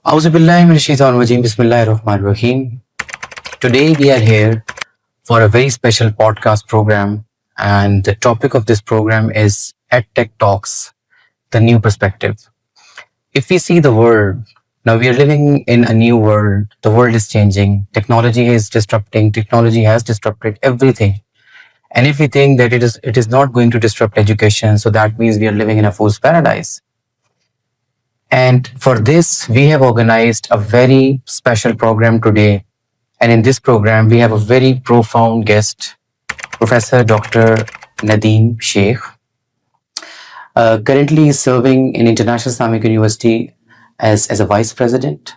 Auzubillahi minash shaitanir rajeem. Bismillahirrahmanirrahim. Today we are here for a very special podcast program, and the topic of this program is Edtech Talks, the new perspective. If we see the world, now we are living in a new world. The world is changing. Technology is disrupting. Technology has disrupted everything. And if we think that it is not going to disrupt education, so that means we are living in a fool's paradise. And for this, we have organized a very special program today. And in this program, we have a very profound guest, Professor Dr. Nadeem Sheikh. Currently, he's serving in International Islamic University as a vice president.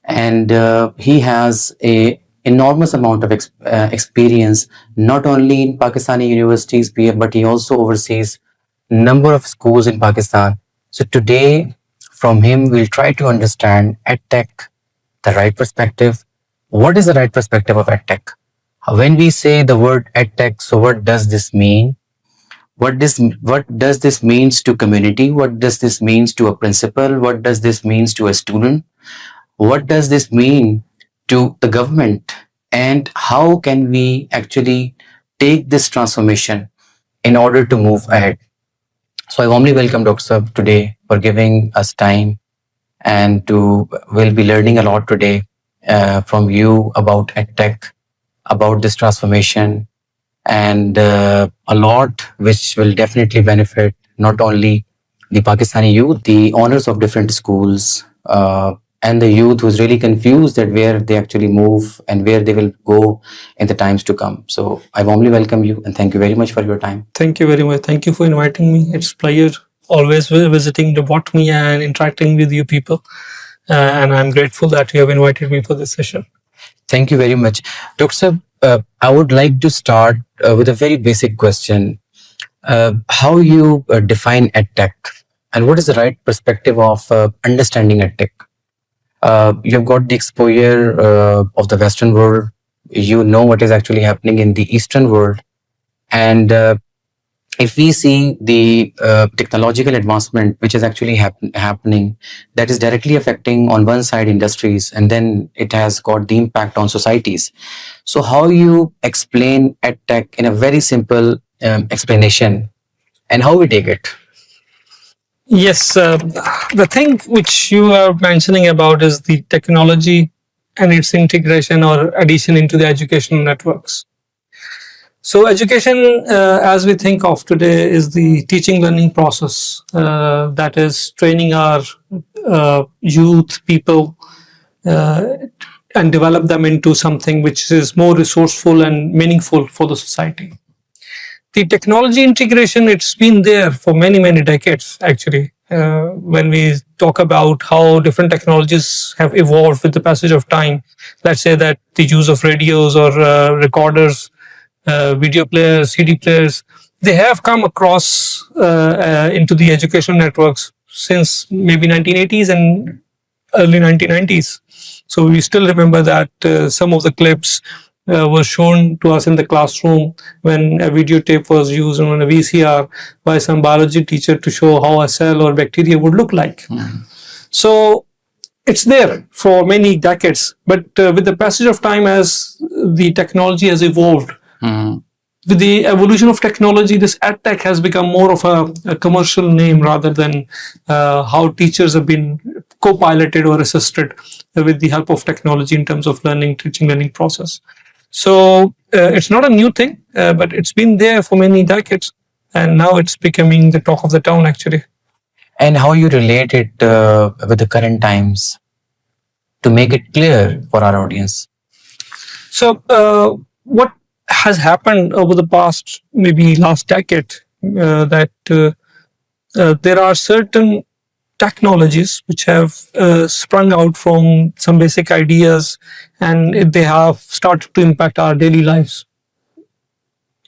And he has a enormous amount of experience, not only in Pakistani universities, but he also oversees number of schools in Pakistan. So today, from him, we'll try to understand EdTech, the right perspective. What is the right perspective of EdTech? When we say the word EdTech, so what does this mean? What does this means to community? What does this means to a principal? What does this means to a student? What does this mean to the government? And how can we actually take this transformation in order to move ahead? So I warmly welcome Dr. Sab today for giving us time, and we'll be learning a lot today from you about EdTech, about this transformation, and a lot which will definitely benefit not only the Pakistani youth, the owners of different schools, and the youth who's really confused that where they actually move and where they will go in the times to come. So I warmly welcome you and thank you very much for your time. Thank you very much. Thank you for inviting me. It's a pleasure always visiting Robotmea and interacting with you people. And I'm grateful that you have invited me for this session. Thank you very much. Dr. Sab, I would like to start with a very basic question. How you define EdTech and what is the right perspective of understanding EdTech? You've got the exposure of the Western world. You know what is actually happening in the Eastern world. And if we see the technological advancement which is actually happening, that is directly affecting on one side industries, and then it has got the impact on societies. So how you explain EdTech in a very simple explanation and how we take it? Yes, the thing which you are mentioning about is the technology and its integration or addition into the educational networks. So education, as we think of today, is the teaching learning process that is training our youth people and develop them into something which is more resourceful and meaningful for the society. The technology integration, it's been there for many, many decades, actually. When we talk about how different technologies have evolved with the passage of time, let's say that the use of radios or recorders, video players, CD players, they have come across into the educational networks since maybe 1980s and early 1990s. So we still remember that some of the clips was shown to us in the classroom when a videotape was used on a VCR by some biology teacher to show how a cell or bacteria would look like. So it's there for many decades, but with the passage of time, as the technology has evolved, with the evolution of technology, this EdTech has become more of a commercial name rather than how teachers have been co-piloted or assisted with the help of technology in terms of teaching learning process. So it's not a new thing, but it's been there for many decades, and now it's becoming the talk of the town, actually. And how you relate it with the current times to make it clear for our audience? So what has happened over the past, maybe last decade, that there are certain technologies which have sprung out from some basic ideas, and they have started to impact our daily lives.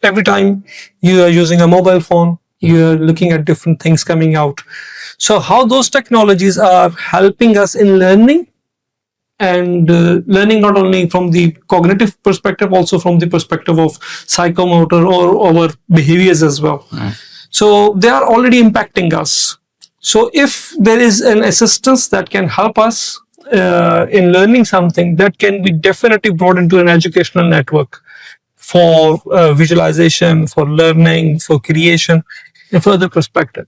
Every time you are using a mobile phone, you are looking at different things coming out. So how those technologies are helping us in learning, and learning not only from the cognitive perspective, also from the perspective of psychomotor or our behaviors as well. So they are already impacting us. So if there is an assistance that can help us in learning something, that can be definitely brought into an educational network for visualization, for learning, for creation, and further perspective.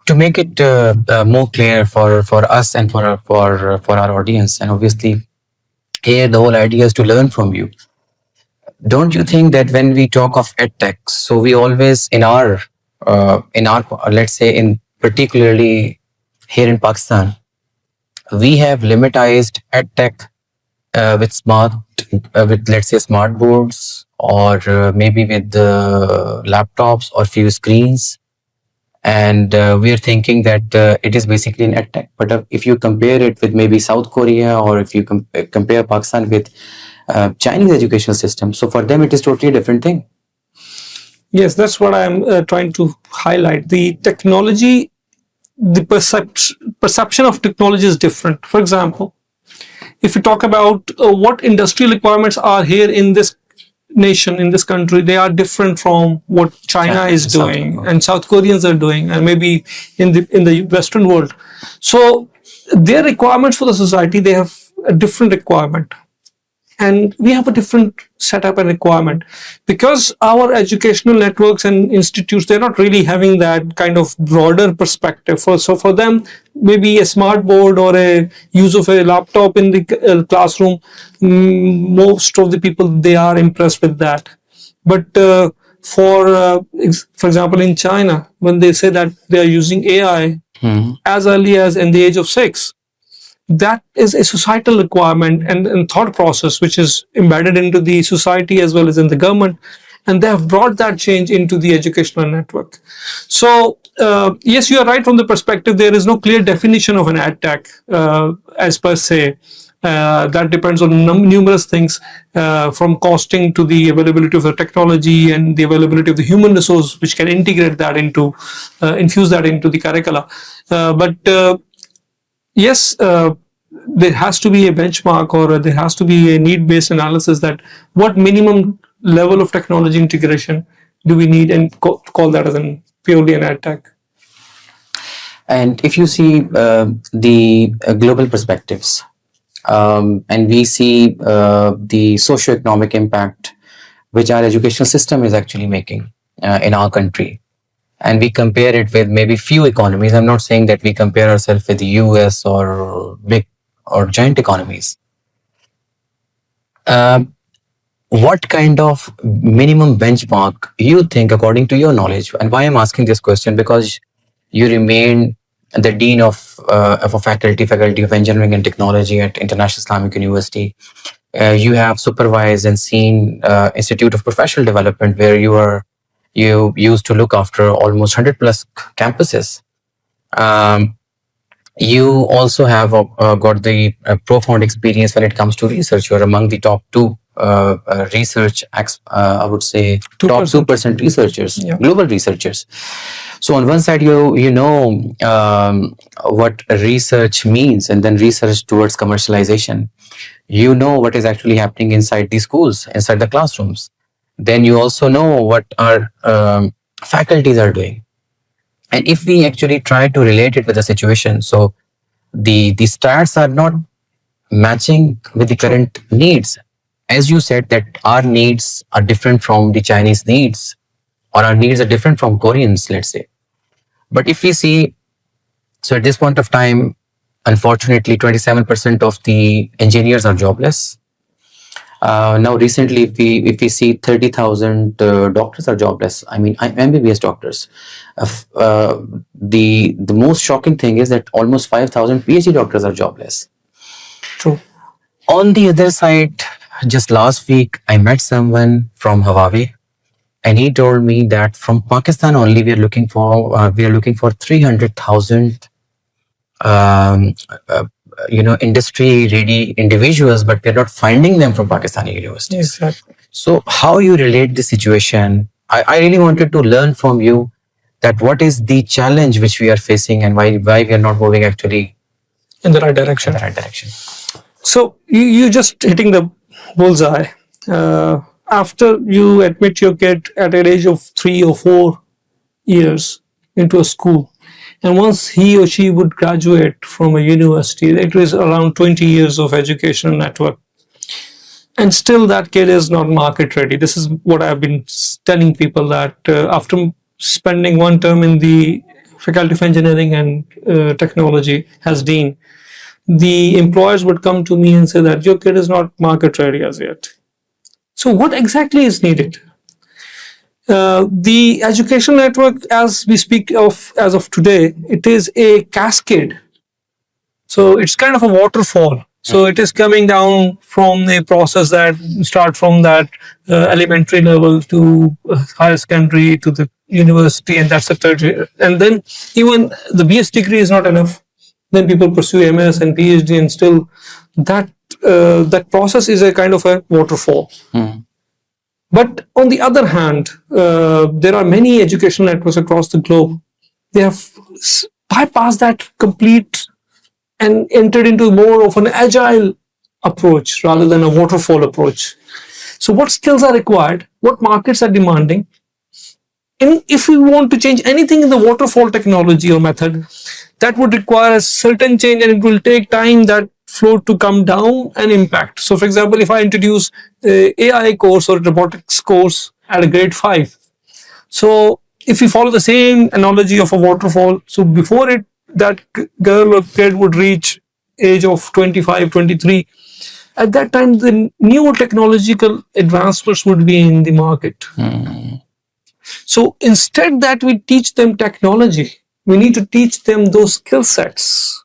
To make it more clear for us and for our audience, and obviously here the whole idea is to learn from you. Don't you think that when we talk of edtech, so we always in our let's say in particularly here in Pakistan, we have limitized edtech with with let's say smart boards, or maybe with laptops or few screens, and we are thinking that it is basically an edtech. But if you compare it with maybe South Korea, or if you compare Pakistan with Chinese educational system, so for them it is totally a different thing. Yes, that's what I'm trying to highlight. The technology, the perception of technology is different. For example, if you talk about what industrial requirements are here in this nation, in this country, they are different from what China is doing and South Koreans are doing, and maybe in the Western world. So their requirements for the society, they have a different requirement, and we have a different setup and requirement, because our educational networks and institutes, they're not really having that kind of broader perspective. So for them, maybe a smart board or a use of a laptop in the classroom, most of the people, they are impressed with that. But for example, in China, when they say that they are using AI as early as in the age of 6, that is a societal requirement and thought process which is embedded into the society as well as in the government, and they have brought that change into the educational network. So yes, you are right. From the perspective, there is no clear definition of an edtech as per se. That depends on numerous things, from costing to the availability of the technology and the availability of the human resource which can integrate that into, infuse that into the curricula. But yes, there has to be a benchmark, or there has to be a need-based analysis that what minimum level of technology integration do we need, and call that as purely an edtech. And if you see the global perspectives, and we see the socio-economic impact which our educational system is actually making in our country, and we compare it with maybe few economies. I'm not saying that we compare ourselves with the US or big or giant economies. What kind of minimum benchmark you think, according to your knowledge? And why I'm asking this question, because you remain the dean of a faculty of engineering and technology at International Islamic University. You have supervised and seen Institute of Professional Development, where you used to look after almost 100 plus campuses. You also have got the profound experience when it comes to research. You're among the top 2 research, I would say, 2%. Top 2% researchers, yeah. Global researchers. So on one side, you know what research means, and then research towards commercialization. You know what is actually happening inside the schools, inside the classrooms. Then you also know what our faculties are doing. And if we actually try to relate it with the situation, so the stats are not matching with the current needs. As you said, that our needs are different from the Chinese needs, or our needs are different from Koreans, let's say. But if we see, so at this point of time, unfortunately, 27% of the engineers are jobless. Now, recently, if we see 30,000 doctors are jobless. I mean, MBBS doctors. The most shocking thing is that almost 5,000 PhD doctors are jobless. True. On the other side, just last week, I met someone from Huawei, and he told me that from Pakistan only we are looking for 300,000 industry ready individuals, but we're not finding them from Pakistani universities. Exactly. So how you relate the situation? I really wanted to learn from you that what is the challenge which we are facing, and why we are not moving actually in the right direction. So you just hitting the bullseye. After you admit your kid at an age of 3 or 4 years, into a school. And once he or she would graduate from a university, it is around 20 years of educational network. And still that kid is not market ready. This is what I've been telling people, that after spending one term in the Faculty of Engineering and Technology as dean, the employers would come to me and say that your kid is not market ready as yet. So what exactly is needed? The education network, as we speak of as of today, it is a cascade. So it's kind of a waterfall. So it is coming down from a process that start from that elementary level to higher secondary to the university, and that's the third. And then even the BS degree is not enough. Then people pursue MS and PhD, and still that process is a kind of a waterfall. But on the other hand, there are many educational networks across the globe. They have bypassed that complete and entered into more of an agile approach rather than a waterfall approach. So what skills are required? What markets are demanding? And if we want to change anything in the waterfall technology or method, that would require a certain change, and it will take time that flow to come down and impact. So for example, if I introduce a AI course or robotics course at a grade 5, so if we follow the same analogy of a waterfall, so before that girl or kid would reach age of 25, 23, at that time the new technological advancements would be in the market. So instead that we teach them technology, we need to teach them those skill sets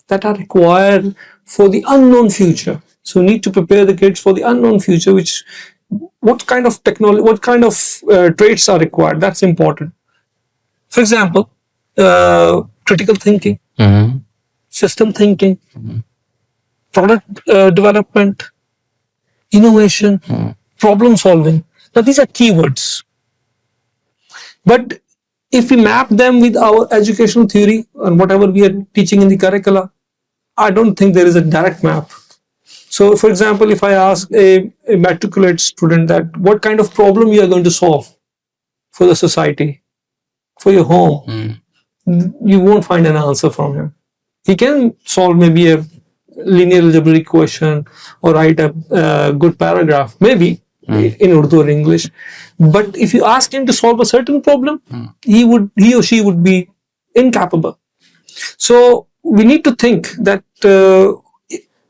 that are required for the unknown future. So we need to prepare the kids for the unknown future, what kind of technology, what kind of traits are required. That's important. For example, critical thinking, system thinking, product development, innovation, problem solving. Now these are keywords. But if we map them with our educational theory and whatever we are teaching in the curricula, I don't think there is a direct map. So for example, if I ask a matriculate student that what kind of problem you are going to solve for the society, for your home, you won't find an answer from him. He can solve maybe a linear algebraic question or write a good paragraph, maybe in Urdu or English. But if you ask him to solve a certain problem, he or she would be incapable. So we need to think that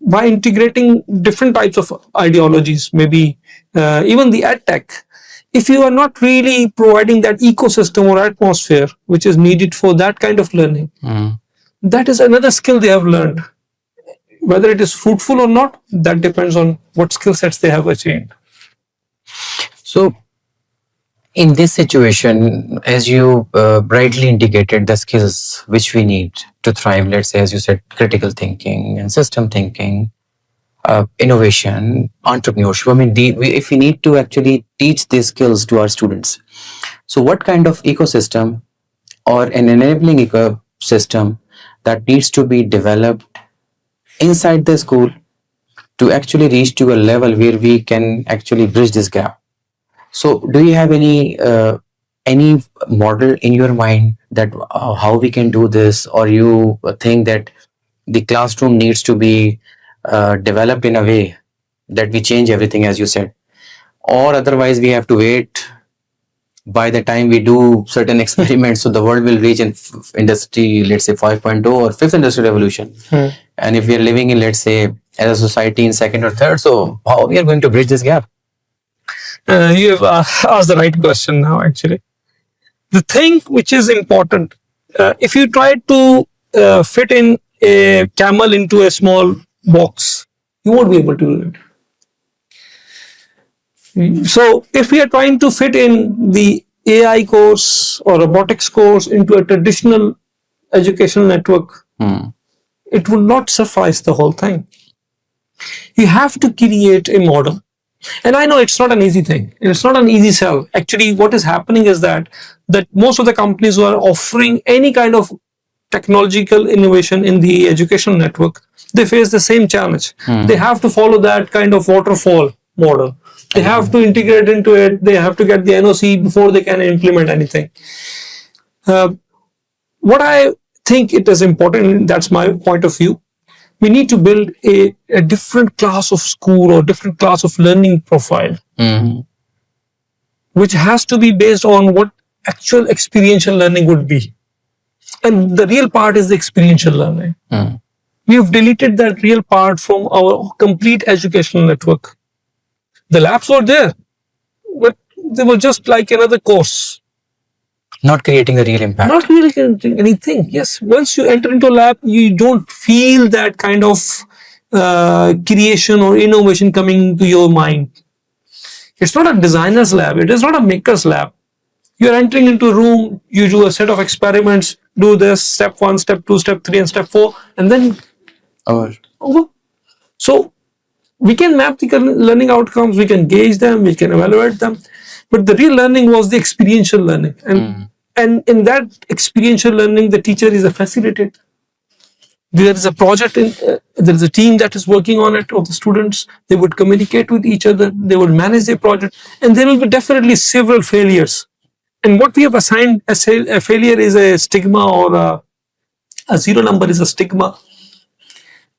by integrating different types of ideologies, maybe even the Edtech, if you are not really providing that ecosystem or atmosphere which is needed for that kind of learning, that is another skill they have learned. Whether it is fruitful or not, that depends on what skill sets they have achieved. So in this situation, as you brightly indicated, the skills which we need to thrive, let's say, as you said, critical thinking and system thinking, innovation, entrepreneurship. I mean, if we need to actually teach these skills to our students, so what kind of ecosystem or an enabling ecosystem that needs to be developed inside the school to actually reach to a level where we can actually bridge this gap? So do you have any model in your mind that how we can do this, or you think that the classroom needs to be developed in a way that we change everything, as you said, or otherwise we have to wait by the time we do certain experiments, so the world will reach in industry, let's say 5.0 or fifth industrial revolution, and if we are living in, let's say, as a society in second or third, so how we are going to bridge this gap? You have asked the right question now, actually. The thing which is important, if you try to fit in a camel into a small box, you won't be able to do it. So if we are trying to fit in the AI course or robotics course into a traditional educational network, it will not suffice the whole thing. You have to create a model. And I know it's not an easy thing. It's not an easy sell. Actually, what is happening is that most of the companies who are offering any kind of technological innovation in the educational network, they face the same challenge. They have to follow that kind of waterfall model. They have to integrate into it. They have to get the NOC before they can implement anything. what I think it is important, that's my point of view, we need to build a different class of school or different class of learning profile, which has to be based on what actual experiential learning would be. And the real part is the experiential learning. We have deleted that real part from our complete educational network. The labs were there, but they were just like another course. Not creating a real impact. Not really creating anything. Yes, once you enter into a lab, you don't feel that kind of creation or innovation coming to your mind. It's not a designer's lab. It is not a maker's lab. You're entering into a room, you do a set of experiments, do this, step 1, step 2, step 3, and step 4, and then over. So we can map the learning outcomes, we can gauge them, we can evaluate them, but the real learning was the experiential learning. And in that experiential learning, the teacher is a facilitator. There is a project, there is a team that is working on it of the students. They would communicate with each other, they would manage their project, and there will be definitely several failures. And what we have assigned as a failure is a stigma, or a zero number is a stigma.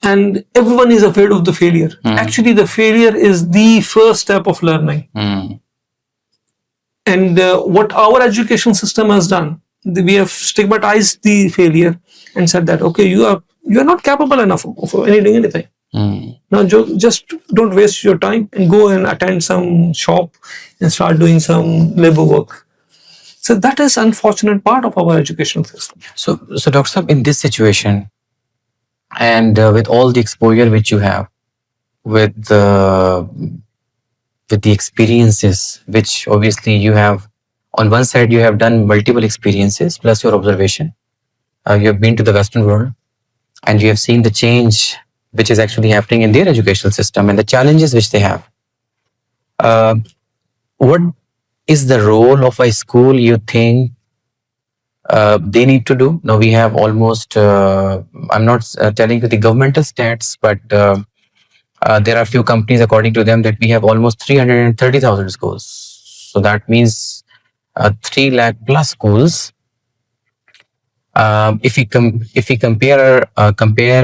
And everyone is afraid of the failure. Actually, the failure is the first step of learning. And what our education system has done, we have stigmatized the failure and said that, okay, you are not capable enough of doing anything. Now just don't waste your time and go and attend some shop and start doing some labor work. So that is unfortunate part of our education system. So Dr. Saab, in this situation, and with all the exposure which you have, with the experiences which obviously you have, on one side you have done multiple experiences plus your observation. You have been to the Western world and you have seen the change which is actually happening in their educational system and the challenges which they have. What is the role of a school you think they need to do? Now we have almost, I'm not telling you the governmental stats, but there are a few companies, according to them, that we have almost 330,000 schools. So that means 3 lakh plus schools. If we compare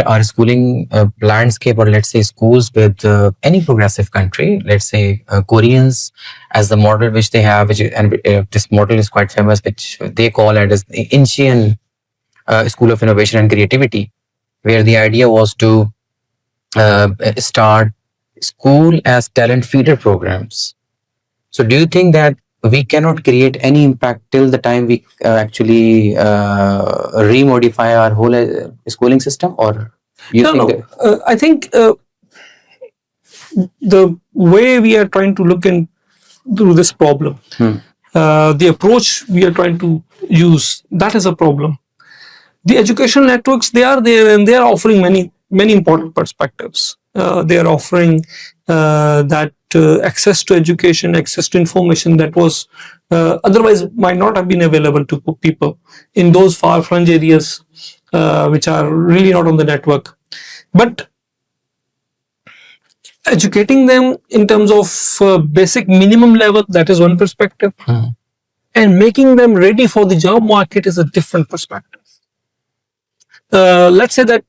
our schooling landscape, or let's say schools with any progressive country, let's say Koreans as the model which they have, this model is quite famous, which they call it as the Indian School of Innovation and Creativity, where the idea was to start school as talent feeder programs. So do you think that we cannot create any impact till the time we actually remodify our whole schooling system? Or I think the way we are trying to look into this problem, the approach we are trying to use, that is a problem. The educational networks, they are there and they are offering many important perspectives. They are offering that access to education, access to information that was otherwise might not have been available to people in those far-flung areas which are really not on the network. But educating them in terms of basic minimum level, that is one perspective. And making them ready for the job market is a different perspective. Let's say that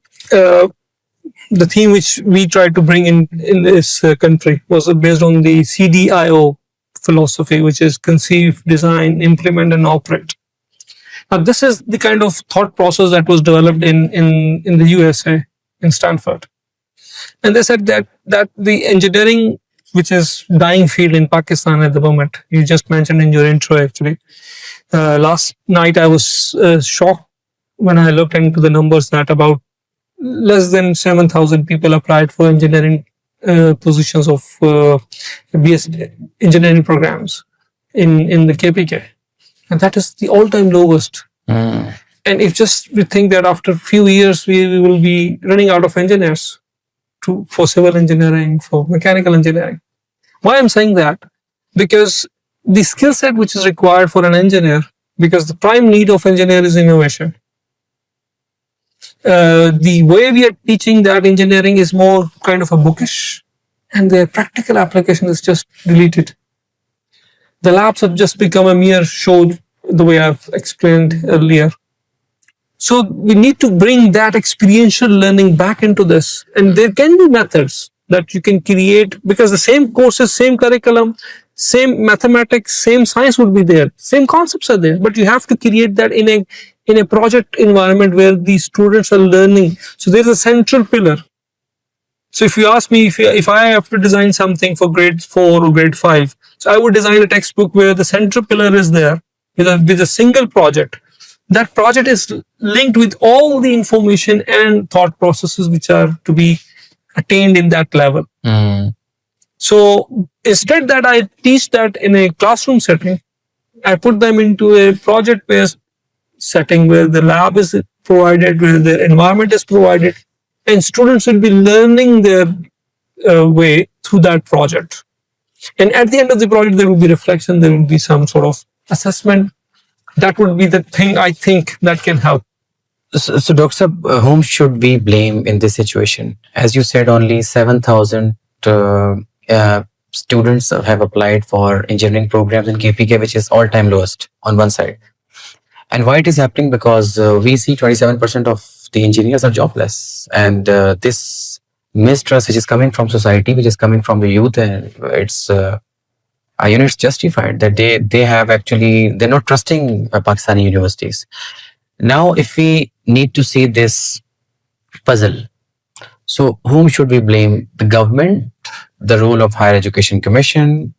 the theme which we tried to bring in this country was based on the CDIO philosophy, which is conceive, design, implement, and operate. Now, this is the kind of thought process that was developed in the USA, in Stanford. And they said that the engineering, which is dying field in Pakistan at the moment, you just mentioned in your intro actually. Last night I was shocked when I looked into the numbers that about less than 7,000 people applied for engineering positions of BS engineering programs in the KPK. And that is the all-time lowest. And if just we think that after a few years we will be running out of engineers for civil engineering, for mechanical engineering. Why I'm saying that? Because the skill set which is required for an engineer, because the prime need of engineer is innovation. The way we are teaching that engineering is more kind of a bookish, and the practical application is just deleted. The labs have just become a mere show, the way I've explained earlier. So we need to bring that experiential learning back into this. And there can be methods that you can create, because the same courses, same curriculum, same mathematics, same science would be there, same concepts are there, but you have to create that in a project environment where the students are learning. So there's a central pillar. So if you ask me, if I have to design something for grade 4 or grade 5, so I would design a textbook where the central pillar is there with a single project. That project is linked with all the information and thought processes which are to be attained in that level. So instead that I teach that in a classroom setting, I put them into a project-based setting where the lab is provided, where the environment is provided, and students will be learning their way through that project. And at the end of the project, there will be reflection, there will be some sort of assessment. That would be the thing I think that can help. So Dr. Sab, whom should we blame in this situation? As you said, only 7,000 students have applied for engineering programs in KPK, which is all-time lowest on one side. And why it is happening? Because we see 27% of the engineers are jobless, and this mistrust which is coming from society, which is coming from the youth, and it's justified that they have actually, they're not trusting Pakistani universities. Now, if we need to see this puzzle, so whom should we blame? The government, the role of Higher Education Commission,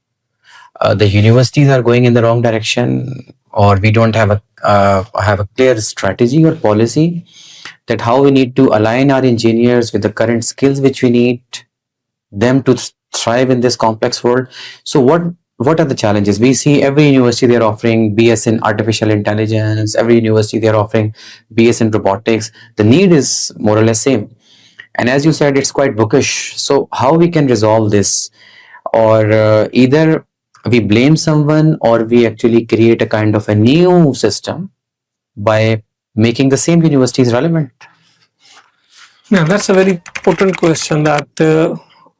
the universities are going in the wrong direction, or we don't have a clear strategy or policy that how we need to align our engineers with the current skills which we need them to thrive in this complex world. So what are the challenges? We see every university they're offering BS in artificial intelligence, every university they're offering BS in robotics. The need is more or less same. And as you said, it's quite bookish. So how we can resolve this? Or either we blame someone, or we actually create a kind of a new system by making the same universities relevant? Yeah, that's a very potent question, that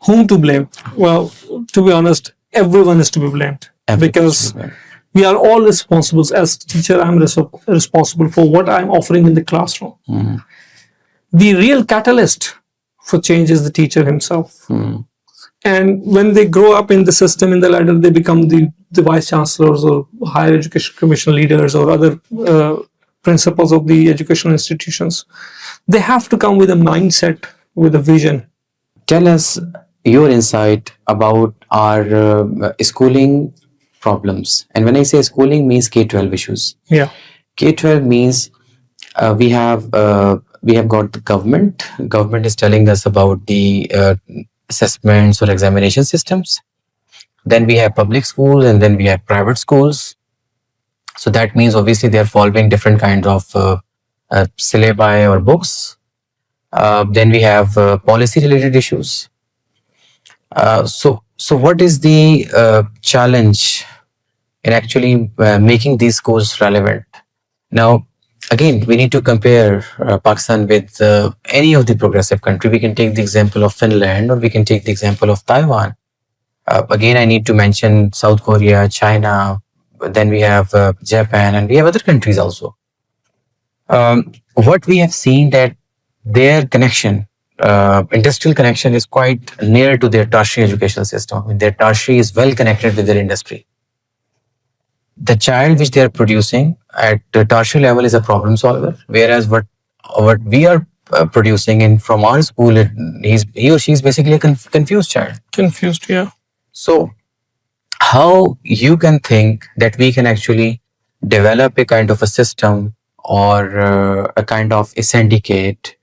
whom to blame? Well, to be honest, everyone is to be blamed, because we are all responsible. As teacher, I'm responsible for what I'm offering in the classroom. The real catalyst for change is the teacher himself. And when they grow up in the system, in the ladder, they become the vice chancellors or higher education commission leaders or other principals of the educational institutions. They have to come with a mindset, with a vision. Tell us your insight about our schooling problems. And when I say schooling, means K-12 issues. Yeah. K-12 means we have got the government. Government is telling us about the assessments or examination systems. Then we have public schools, and then we have private schools. So that means obviously they are following different kinds of syllabi or books. Then we have policy related issues. So what is the challenge in actually making these schools relevant? Now, again, we need to compare Pakistan with any of the progressive country. We can take the example of Finland, or we can take the example of Taiwan. Again, I need to mention South Korea, China, then we have Japan, and we have other countries also. What we have seen that their connection, industrial connection, is quite near to their tertiary educational system. I mean, their tertiary is well connected with their industry. The child which they are producing at the tertiary level is a problem solver, whereas what we are producing in from our school, he or she is basically a confused child. Confused, yeah. So how you can think that we can actually develop a kind of a system or a kind of a syndicate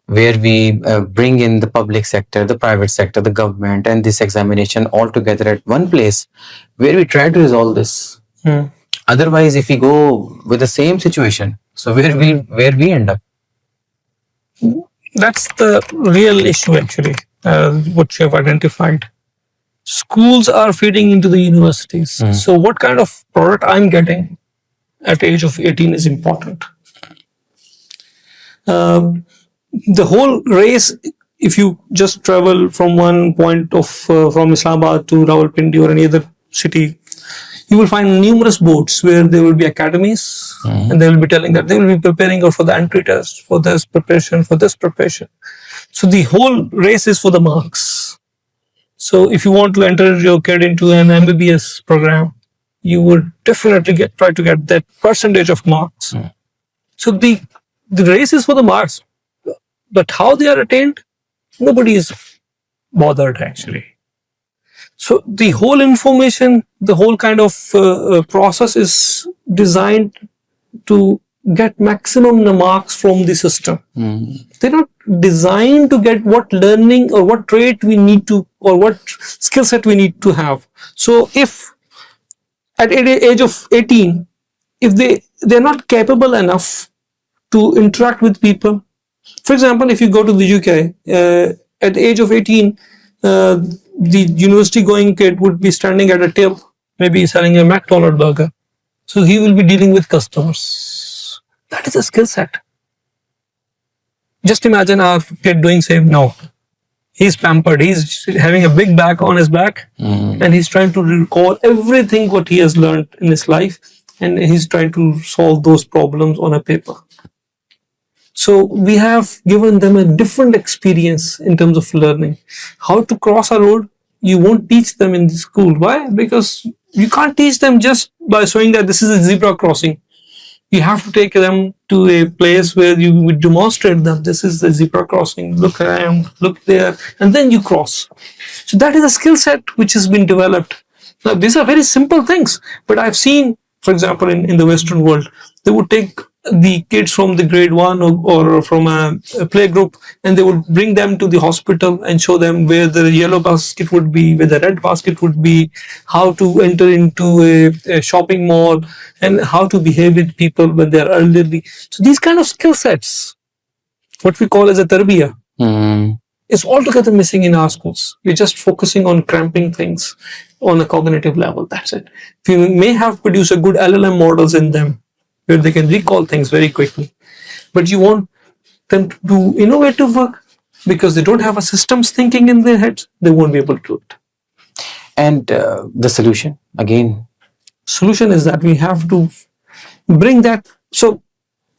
where we bring in the public sector, the private sector, the government, and this examination all together at one place where we try to resolve this. Otherwise, if we go with the same situation, so where we end up? That's the real issue, actually, what you have identified. Schools are feeding into the universities. So what kind of product I'm getting at the age of 18 is important. The whole race, if you just travel from one point of from Islamabad to Rawalpindi or any other city, you will find numerous boards where there will be academies, and they will be telling that they will be preparing for the entry test, for this preparation, for this preparation. So the whole race is for the marks. So if you want to enter your kid into an MBBS program, you would definitely try to get that percentage of marks. So the race is for the marks, but how they are attained, nobody is bothered actually. So the whole information, the whole kind of process is designed to get maximum marks from the system. They're not designed to get what learning or what trait we need to, or what skill set we need to have. So if at age of 18, if they're not capable enough to interact with people. For example, if you go to the UK, at the age of 18, the university going kid would be standing at a till, maybe selling a McDonald's burger. So he will be dealing with customers. That is a skill set. Just imagine our kid doing same now. He's pampered. He's having a big bag on his back, and he's trying to recall everything what he has learned in his life, and he's trying to solve those problems on a paper. So we have given them a different experience in terms of learning. How to cross a road, you won't teach them in the school. Why? Because you can't teach them just by showing that this is a zebra crossing. You have to take them to a place where you would demonstrate them. This is the zebra crossing. Look around, look there, and then you cross. So that is a skill set which has been developed. Now, these are very simple things, but I've seen, for example, in the Western world, they would take the kids from the grade 1 or from a play group, and they would bring them to the hospital and show them where the yellow basket would be, where the red basket would be, how to enter into a shopping mall, and how to behave with people when they are elderly. So these kind of skill sets, what we call as a tarbiyah, is altogether missing in our schools. We're just focusing on cramping things on a cognitive level. That's it. We may have produced a good LLM models in them, where they can recall things very quickly. But you want them to do innovative work, because they don't have a systems thinking in their heads, they won't be able to do it. And the solution, again? Solution is that we have to bring that. So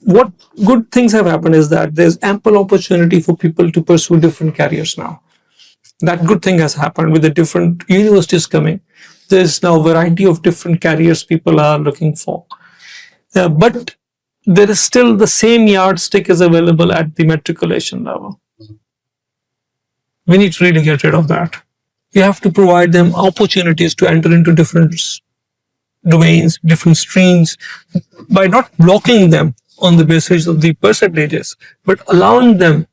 what good things have happened is that there's ample opportunity for people to pursue different careers now. That good thing has happened with the different universities coming. There's now a variety of different careers people are looking for. But there is still the same yardstick is available at the matriculation level. We need to really get rid of that. We have to provide them opportunities to enter into different domains, different streams, by not blocking them on the basis of the percentages, but allowing them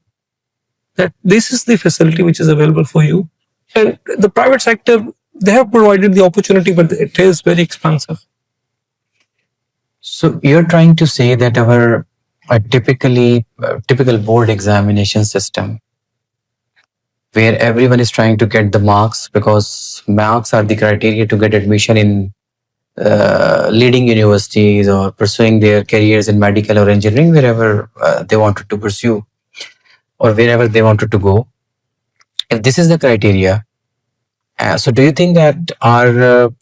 that this is the facility which is available for you. And the private sector, they have provided the opportunity, but it is very expensive. So you're trying to say that our typical board examination system, where everyone is trying to get the marks, because marks are the criteria to get admission in leading universities or pursuing their careers in medical or engineering, wherever they wanted to pursue or wherever they wanted to go. If this is the criteria, so do you think that our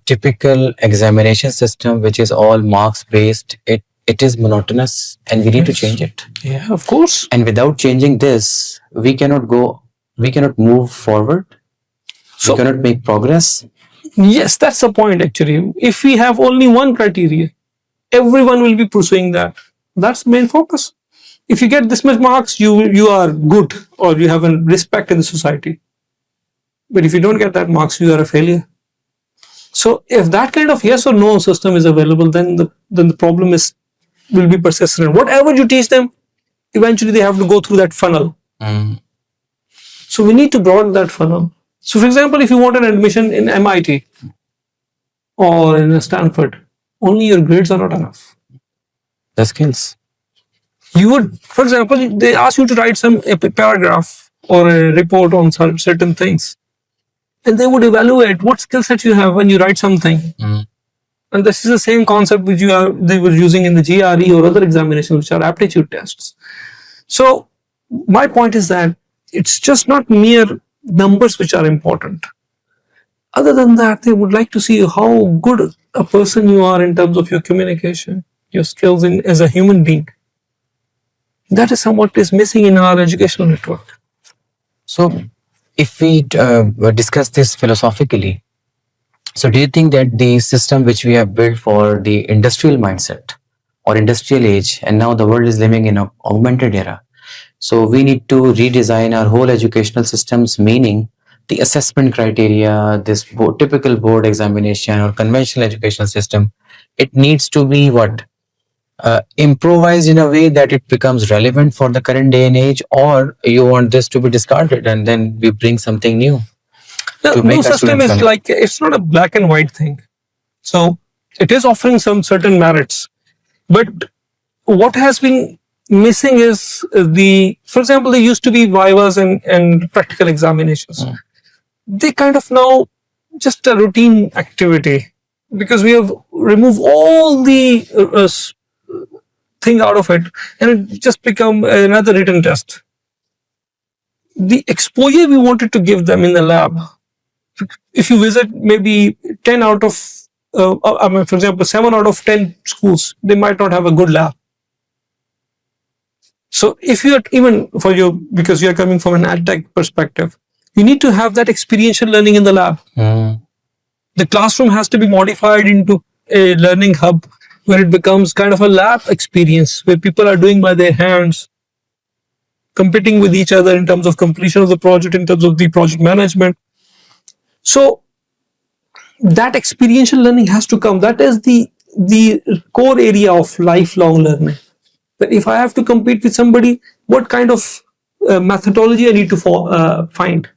typical examination system, which is all marks based, it is monotonous and we need to change it? Yeah, of course. And without changing this, we cannot move forward. So, we cannot make progress. Yes, that's the point actually. If we have only one criteria, everyone will be pursuing that. That's the main focus. If you get this much marks, you are good, or you have a respect in the society. But if you don't get that marks, you are a failure. So if that kind of yes or no system is available, then the problem will be persistent. Whatever you teach them, eventually they have to go through that funnel. So we need to broaden that funnel. So for example, if you want an admission in MIT or in Stanford, only your grades are not enough. The skills. You would, for example, they ask you to write a paragraph or a report on certain things. And they would evaluate what skill set you have when you write something. And this is the same concept which they were using in the GRE or other examinations, which are aptitude tests. So my point is that it's just not mere numbers which are important. Other than that, they would like to see how good a person you are in terms of your communication, your skills as a human being. That is somewhat is missing in our educational network. So, if we discuss this philosophically, so do you think that the system which we have built for the industrial mindset or industrial age, and now the world is living in an augmented era, so we need to redesign our whole educational systems, meaning the assessment criteria, this typical board examination or conventional educational system, it needs to be what? Improvised in a way that it becomes relevant for the current day and age, or you want this to be discarded and then we bring something new? The new system is like, it's not a black and white thing. So it is offering some certain merits, but what has been missing is for example, there used to be vivas and practical examinations. They kind of now just a routine activity, because we have removed all the thing out of it, and it just become another written test. The exposure we wanted to give them in the lab, if you visit maybe 10 out of for example 7 out of 10 schools, they might not have a good lab. So if you are, even for you, because you are coming from an Edtech perspective, you need to have that experiential learning in the lab. The classroom has to be modified into a learning hub where it becomes kind of a lab experience where people are doing by their hands, competing with each other in terms of completion of the project, in terms of the project management. So that experiential learning has to come. That is the core area of lifelong learning. But if I have to compete with somebody, what kind of methodology I need to find?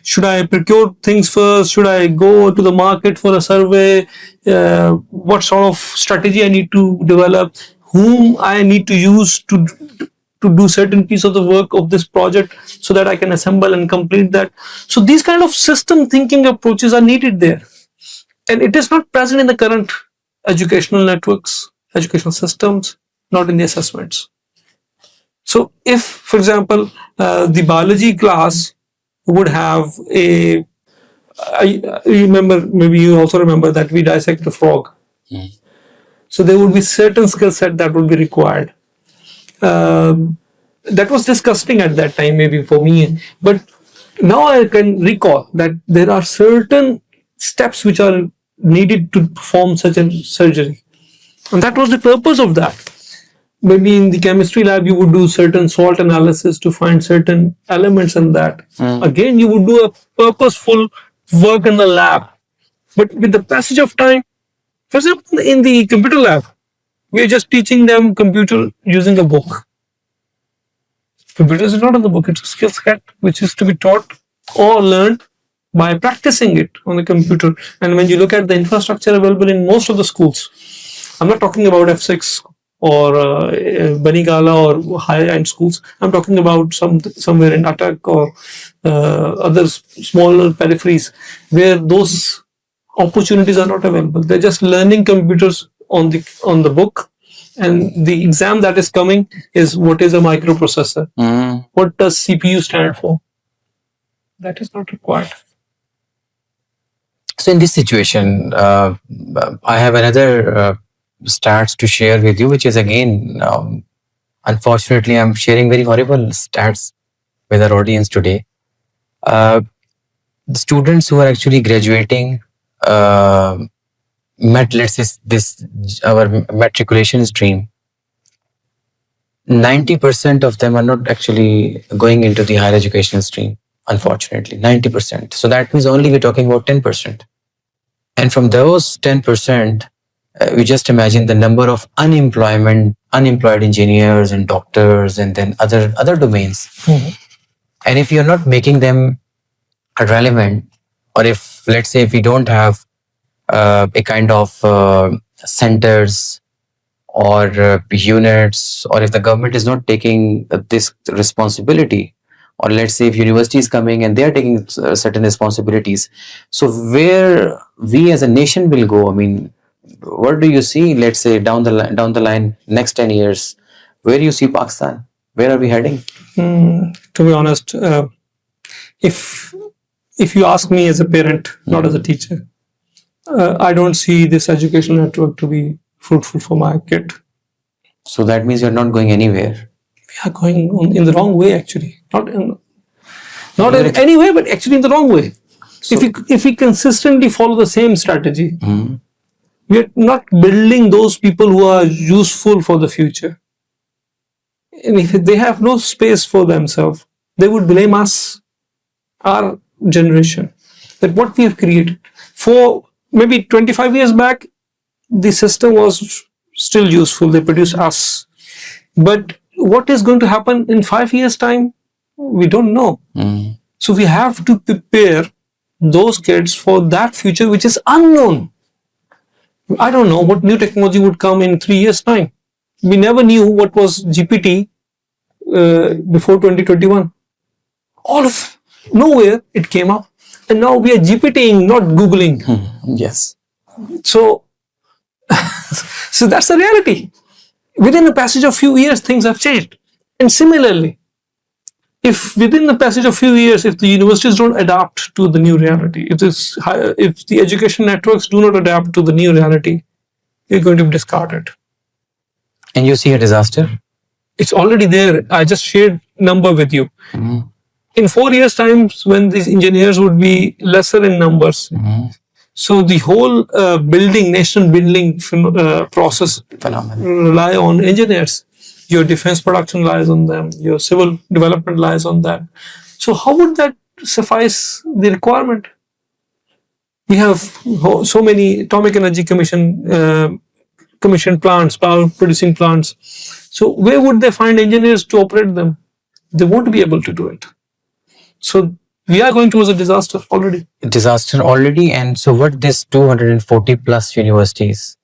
Should I procure things first? Should I go to the market for a survey? What sort of strategy I need to develop? Whom I need to use to do certain piece of the work of this project so that I can assemble and complete that. So these kind of system thinking approaches are needed there. And it is not present in the current educational networks, educational systems, not in the assessments. So if, for example, the biology class would have I remember, maybe you also remember that we dissect a frog. So there would be certain skill set that would be required. That was disgusting at that time, maybe for me, but now I can recall that there are certain steps which are needed to perform such a surgery, and that was the purpose of that. Maybe in the chemistry lab you would do certain salt analysis to find certain elements in that. Again, you would do a purposeful work in the lab, but with the passage of time, for example, in the computer lab, we are just teaching them computer using a book. Computers is not in the book, it's a skill set which is to be taught or learned by practicing it on the computer. And when you look at the infrastructure available in most of the schools, I'm not talking about F6 or Banigala or high-end schools. I'm talking about somewhere in Edtech or other smaller peripheries where those opportunities are not available. They're just learning computers on the book. And the exam that is coming is what is a microprocessor? What does CPU stand for? That is not required. So in this situation, I have another stats to share with you, which is again, unfortunately, I'm sharing very horrible stats with our audience today. The students who are actually graduating, let's say our matriculation stream, 90% of them are not actually going into the higher education stream, unfortunately, 90%. So that means only we're talking about 10%. And from those 10%, we just imagine the number of unemployed engineers and doctors and then other domains. And if you're not making them relevant, or if, let's say, if we don't have a kind of centers or units, or if the government is not taking this responsibility, or let's say if university is coming and they are taking certain responsibilities, so where we as a nation will go? I mean, what do you see, let's say down the line, next 10 years, where do you see Pakistan? Where are we heading? To be honest, if you ask me as a parent, not as a teacher, I don't see this educational network to be fruitful for my kid. So that means you're not going anywhere. We are going in the wrong way, actually. Not in You're any way, but actually in the wrong way. If we consistently follow the same strategy, we are not building those people who are useful for the future. And if they have no space for themselves, they would blame us, our generation, that what we have created. For maybe 25 years back, the system was still useful. They produce us. But what is going to happen in 5 years' time? We don't know. So we have to prepare those kids for that future which is unknown. I don't know what new technology would come in 3 years' time. We never knew what was GPT before 2021. All of nowhere it came up. And now we are GPTing, not Googling. Yes. So that's the reality. Within the passage of few years, things have changed. And similarly, if within the passage of few years, if the universities don't adapt to the new reality, if the education networks do not adapt to the new reality, they're going to be discarded. And you see a disaster? It's already there. I just shared number with you. In 4 years' time, when these engineers would be lesser in numbers, so the whole nation building process rely on engineers. Your defense production lies on them. Your civil development lies on that. So how would that suffice the requirement? We have so many atomic energy commission plants, power producing plants. So where would they find engineers to operate them? They won't be able to do it. So we are going towards a disaster already. And so what this 240 plus universities,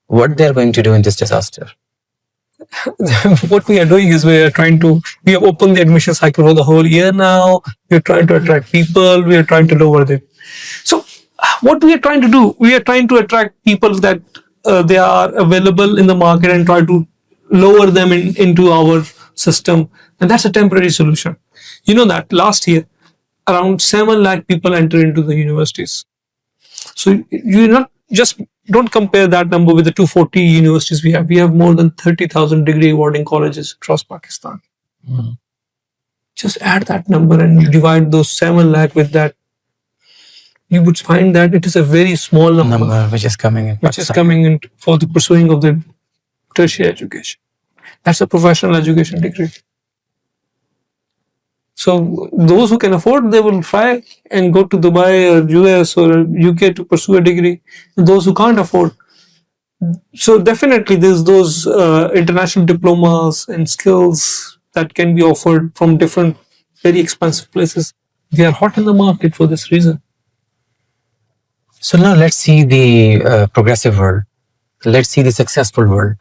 what they're going to do in this disaster? What we are doing is we have opened the admission cycle for the whole year now. We are trying to attract people. We are trying to lower them. So what we are trying to do, we are trying to attract people that they are available in the market and try to lower them into our system. And that's a temporary solution. You know that last year, around 7 lakh people enter into the universities. So don't compare that number with the 240 universities we have. We have more than 30,000 degree awarding colleges across Pakistan. Just add that number and you divide those 7 lakh with that. You would find that it is a very small number which is coming in. For the pursuing of the tertiary education. That's a professional education degree. So those who can afford, they will fly and go to Dubai or US or UK to pursue a degree. Those who can't afford. So definitely there's those international diplomas and skills that can be offered from different very expensive places. They are hot in the market for this reason. So now let's see the progressive world. Let's see the successful world.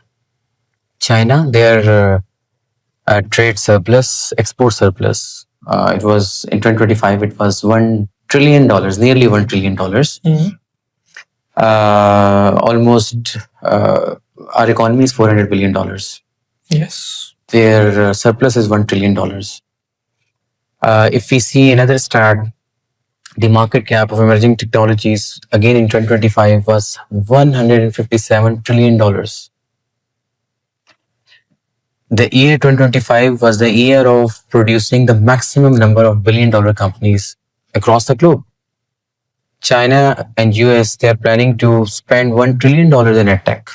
China, their trade surplus, export surplus. It was in 2025. It was $1 trillion, nearly $1 trillion. Almost our economy is $400 billion. Yes. Their surplus is $1 trillion. If we see another stat, the market cap of emerging technologies again in 2025 was $157 trillion. The year 2025 was the year of producing the maximum number of billion-dollar companies across the globe. China and US, they are planning to spend $1 trillion in Edtech.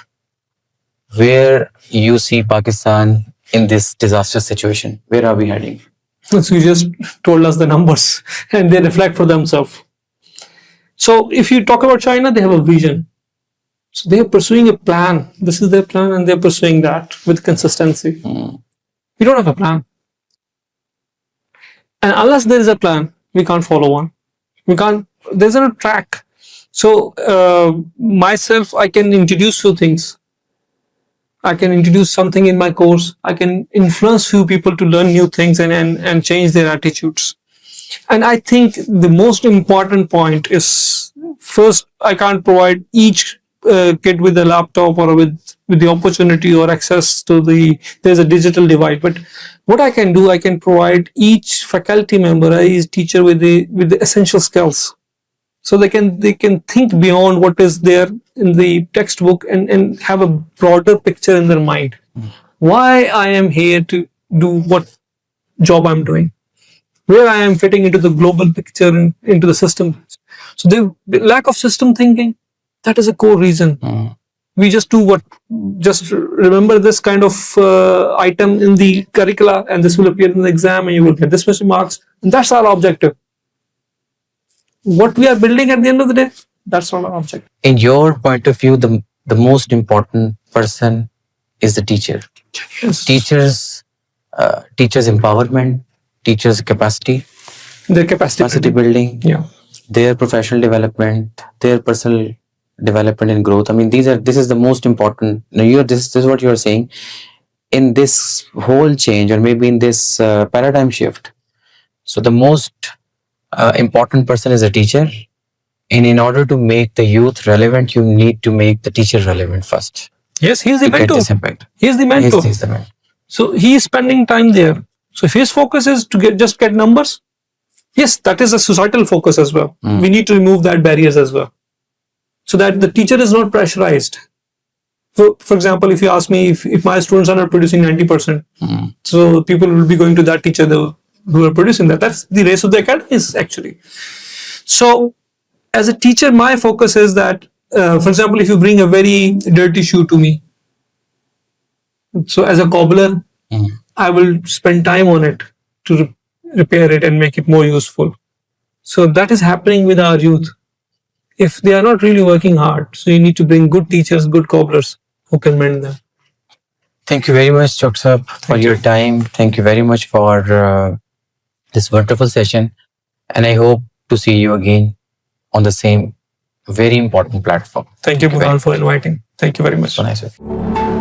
Where you see Pakistan in this disaster situation? Where are we heading? So you just told us the numbers and they reflect for themselves. So if you talk about China, they have a vision. So they are pursuing a plan. This is their plan and they're pursuing that with consistency. We don't have a plan. And unless there is a plan, we can't follow one. There's no track. So myself, I can introduce few things. I can introduce something in my course. I can influence few people to learn new things and change their attitudes. And I think the most important point is, first, I can't provide each kid with a laptop or with the opportunity or access to there's a digital divide. But what I can do, I can provide each faculty member, each teacher with the essential skills. So they can think beyond what is there in the textbook and have a broader picture in their mind. Why I am here to do what job I'm doing, where I am fitting into the global picture and into the system. So the lack of system thinking, that is a core reason. We just do just remember this kind of item in the curricula, and this will appear in the exam, and you will get this much marks, and that's our objective. What we are building at the end of the day, that's not our objective. In your point of view, the most important person is the teacher. Yes. Teachers empowerment, teachers capacity, Their capacity building, Yeah. their professional development, their personal development and growth. I mean, this is the most important. This is what you are saying. In this whole change, or maybe in this paradigm shift, so the most important person is a teacher, and in order to make the youth relevant, you need to make the teacher relevant first. Yes, he is the To get mentor. this impact. He is the mentor. He's the man. So he is spending time there. So if his focus is to just get numbers, yes, that is a societal focus as well. We need to remove that barriers as well, so that the teacher is not pressurized. For example, if you ask me if my students are not producing 90%, so people will be going to that teacher who are producing that. That's the race of the academies actually. So as a teacher, my focus is that, for example, if you bring a very dirty shoe to me, so as a cobbler, I will spend time on it to repair it and make it more useful. So that is happening with our youth. If they are not really working hard, so you need to bring good teachers, good cobblers who can mend them. Thank you very much, Dr. Saab, for your time. Thank you very much for this wonderful session. And I hope to see you again on the same very important platform. Thank you, Burhan, for inviting. Thank you very much. So nice of you.